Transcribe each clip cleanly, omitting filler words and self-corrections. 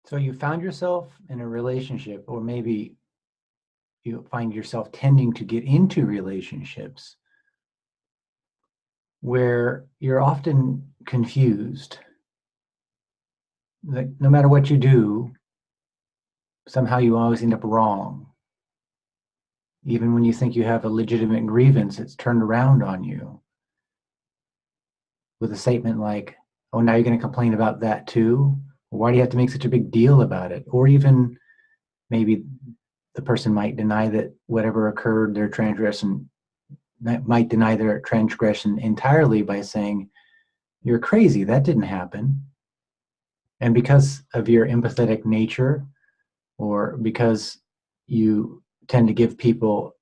So you found yourself in a relationship, or maybe you find yourself tending to get into relationships where you're often confused. Like no matter what you do, somehow you always end up wrong. Even when you think you have a legitimate grievance, it's turned around on you with a statement like, oh, now you're going to complain about that too? Why do you have to make such a big deal about it? Or even maybe the person might deny that whatever occurred, their transgression, might deny their transgression entirely by saying, you're crazy, that didn't happen. And because of your empathetic nature, or because you tend to give people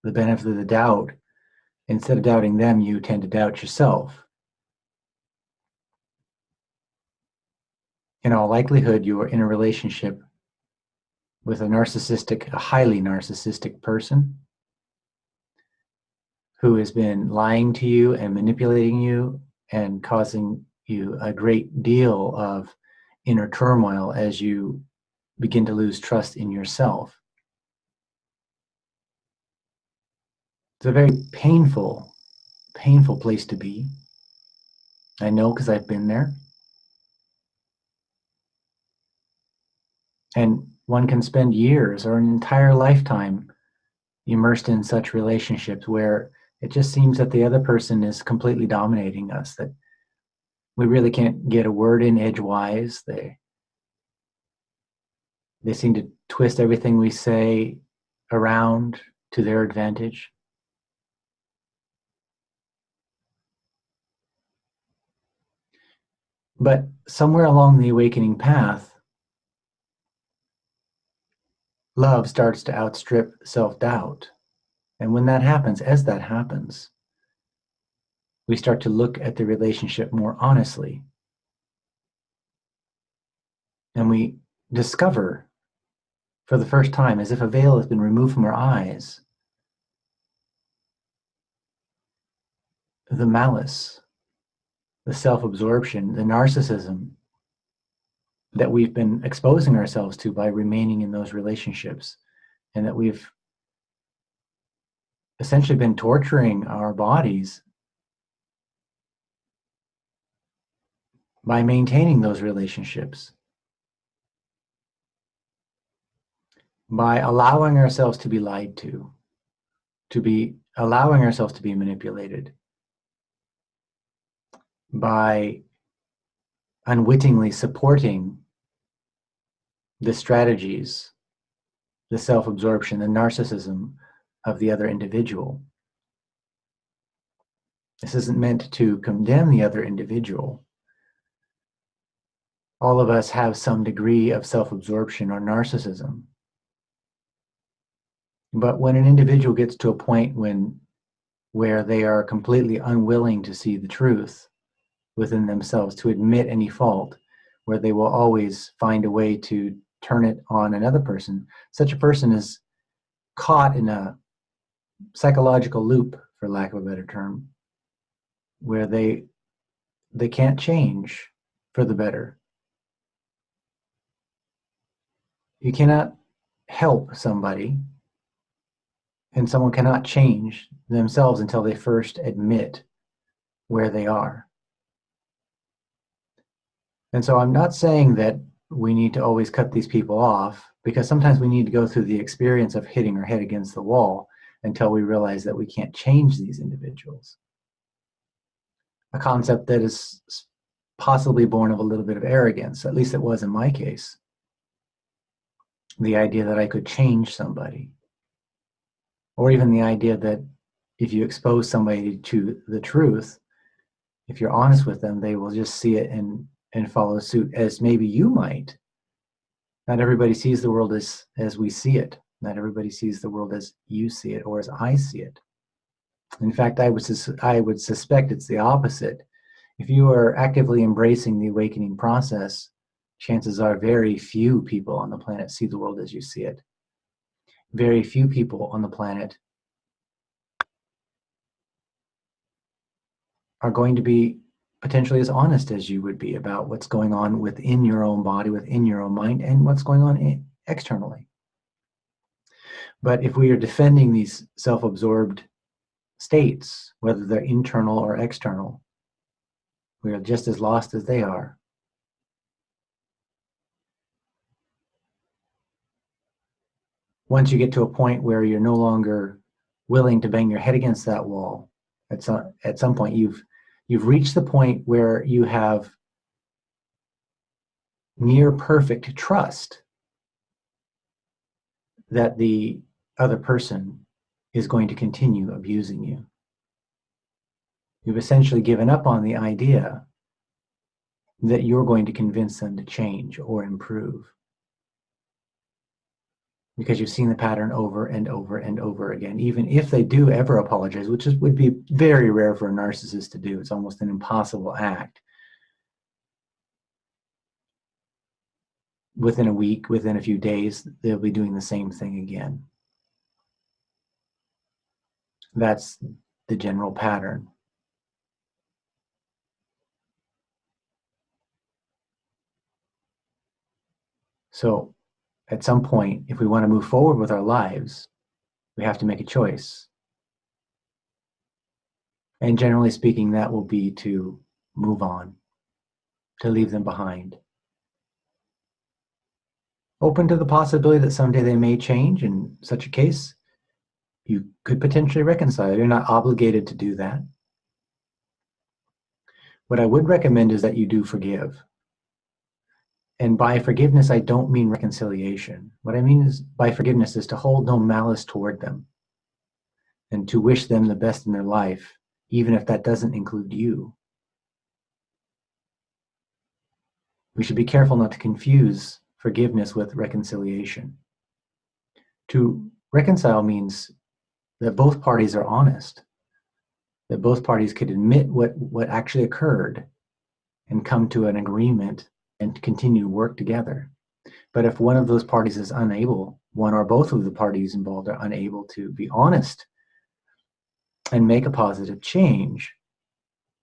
the benefit of the doubt, instead of doubting them, you tend to doubt yourself. In all likelihood, you are in a relationship with a highly narcissistic person who has been lying to you and manipulating you and causing you a great deal of inner turmoil as you begin to lose trust in yourself. It's a very painful place to be. I know because I've been there. And one can spend years or an entire lifetime immersed in such relationships where it just seems that the other person is completely dominating us, that we really can't get a word in edgewise. They seem to twist everything we say around to their advantage. But somewhere along the awakening path, love starts to outstrip self-doubt. And when that happens, as that happens, we start to look at the relationship more honestly. And we discover for the first time, as if a veil has been removed from our eyes, the malice, the self-absorption, the narcissism that we've been exposing ourselves to by remaining in those relationships, and that we've essentially been torturing our bodies by maintaining those relationships, by allowing ourselves to be lied to be allowing ourselves to be manipulated, by unwittingly supporting the strategies, the self-absorption, the narcissism of the other individual. This isn't meant to condemn the other individual. All of us have some degree of self-absorption or narcissism. But when an individual gets to a point where they are completely unwilling to see the truth within themselves, to admit any fault, where they will always find a way to turn it on another person, such a person is caught in a psychological loop, for lack of a better term, where they can't change for the better. You cannot help somebody, and someone cannot change themselves until they first admit where they are. And so I'm not saying that we need to always cut these people off, because sometimes we need to go through the experience of hitting our head against the wall until we realize that we can't change these individuals. A concept that is possibly born of a little bit of arrogance, at least it was in my case. The idea that I could change somebody, or even the idea that if you expose somebody to the truth, if you're honest with them, they will just see it and follow suit, as maybe you might. Not everybody sees the world as we see it. Not everybody sees the world as you see it or as I see it. In fact, I would suspect it's the opposite. If you are actively embracing the awakening process, chances are very few people on the planet see the world as you see it. Very few people on the planet are going to be potentially as honest as you would be about what's going on within your own body, within your own mind, and what's going on externally. But if we are defending these self-absorbed states, whether they're internal or external, we are just as lost as they are. Once you get to a point where you're no longer willing to bang your head against that wall, at some point you've reached the point where you have near perfect trust that the other person is going to continue abusing you. You've essentially given up on the idea that you're going to convince them to change or improve, because you've seen the pattern over and over and over again. Even if they do ever apologize, which would be very rare for a narcissist to do, it's almost an impossible act. Within a week, within a few days, they'll be doing the same thing again. That's the general pattern. So at some point, if we want to move forward with our lives, we have to make a choice. And generally speaking, that will be to move on, to leave them behind. Open to the possibility that someday they may change. In such a case, you could potentially reconcile. You're not obligated to do that. What I would recommend is that you do forgive. And by forgiveness, I don't mean reconciliation. What I mean is by forgiveness is to hold no malice toward them and to wish them the best in their life, even if that doesn't include you. We should be careful not to confuse forgiveness with reconciliation. To reconcile means that both parties are honest, that both parties could admit what actually occurred and come to an agreement and continue to work together. But if one of those parties is unable, one or both of the parties involved are unable to be honest and make a positive change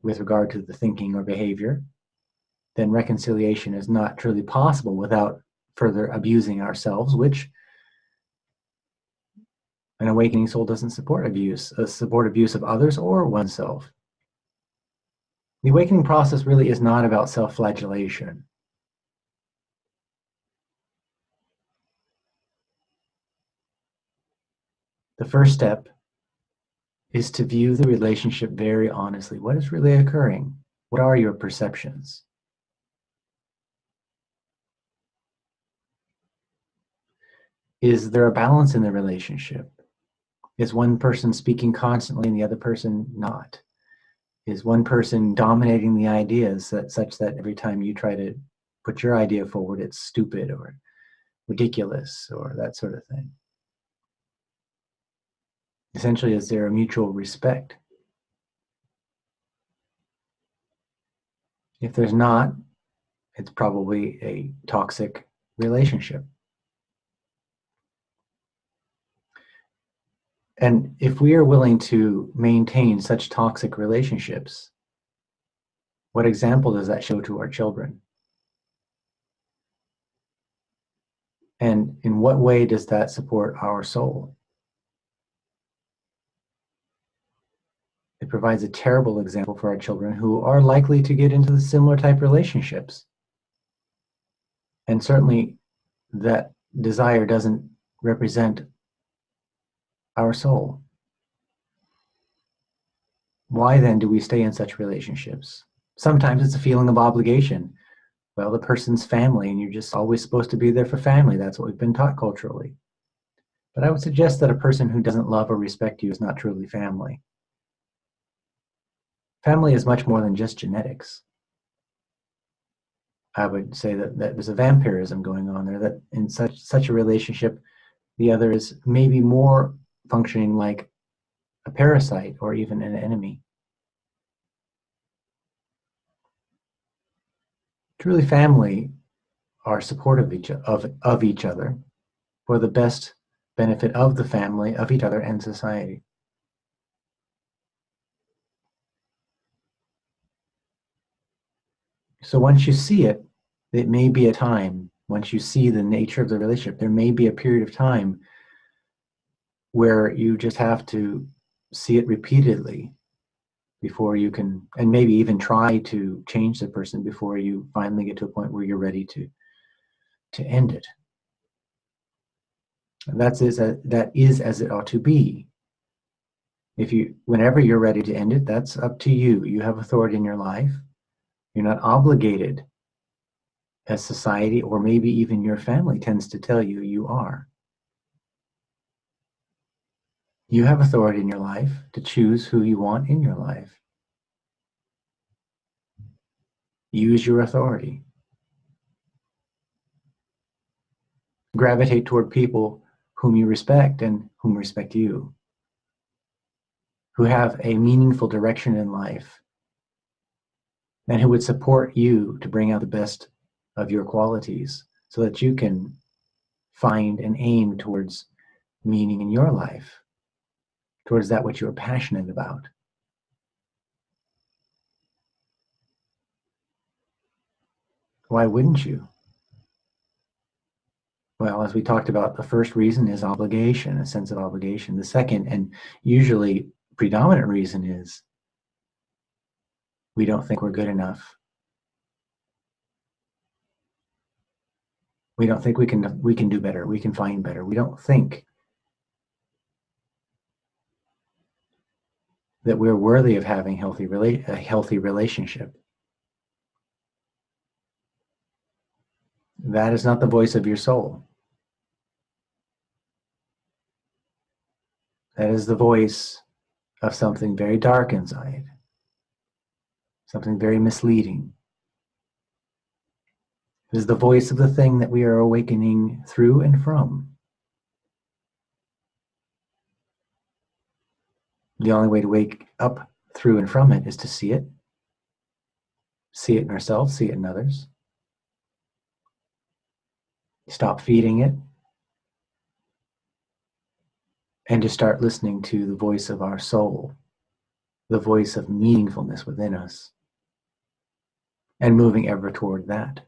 with regard to the thinking or behavior, then reconciliation is not truly possible without further abusing ourselves, which an awakening soul doesn't support abuse of others or oneself. The awakening process really is not about self-flagellation. The first step is to view the relationship very honestly. What is really occurring? What are your perceptions? Is there a balance in the relationship? Is one person speaking constantly and the other person not? Is one person dominating the ideas such that every time you try to put your idea forward, it's stupid or ridiculous or that sort of thing? Essentially, is there a mutual respect? If there's not, it's probably a toxic relationship. And if we are willing to maintain such toxic relationships, what example does that show to our children? And in what way does that support our soul? It provides a terrible example for our children who are likely to get into the similar type relationships. And certainly that desire doesn't represent our soul. Why then do we stay in such relationships? Sometimes it's a feeling of obligation. Well, the person's family, and you're just always supposed to be there for family. That's what we've been taught culturally. But I would suggest that a person who doesn't love or respect you is not truly family. Family is much more than just genetics. I would say that there's a vampirism going on there, that in such a relationship, the other is maybe more functioning like a parasite or even an enemy. Truly, family are supportive of each other for the best benefit of the family, of each other, and society. So once you see it, it may be a time, once you see the nature of the relationship, there may be a period of time where you just have to see it repeatedly before you can, and maybe even try to change the person before you finally get to a point where you're ready to end it. And that is as it ought to be. Whenever you're ready to end it, that's up to you. You have authority in your life. You're not obligated, as society or maybe even your family tends to tell you you are. You have authority in your life to choose who you want in your life. Use your authority. Gravitate toward people whom you respect and whom respect you, who have a meaningful direction in life, and who would support you to bring out the best of your qualities so that you can find and aim towards meaning in your life, towards that which you're passionate about. Why wouldn't you? Well, as we talked about, the first reason is obligation, a sense of obligation. The second, and usually predominant reason, is we don't think we're good enough. We don't think we can do better. We can find better. We don't think that we're worthy of having a healthy relationship. That is not the voice of your soul. That is the voice of something very dark inside, something very misleading. It is the voice of the thing that we are awakening through and from. The only way to wake up through and from it is to see it in ourselves, see it in others. Stop feeding it, and to start listening to the voice of our soul, the voice of meaningfulness within us, and moving ever toward that.